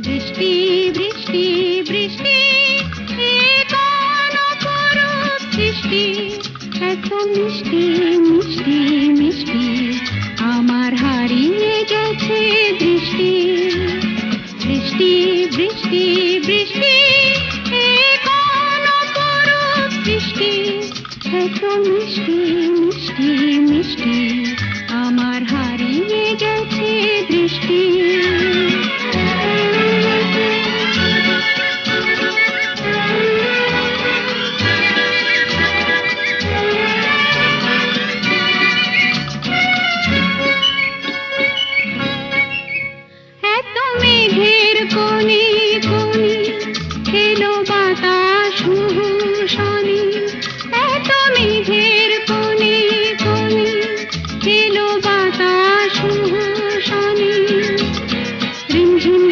বৃষ্টি বৃষ্টি বৃষ্টি এ কোন অপরূপ সৃষ্টি, এত মিষ্টি মিষ্টি মিষ্টি আমার হারিয়ে গেছে দৃষ্টি। বৃষ্টি বৃষ্টি বৃষ্টি এ কোন অপরূপ সৃষ্টি, এত মিষ্টি মিষ্টি মিষ্টি আমার হারিয়ে গেছে দৃষ্টি। এত মেঘের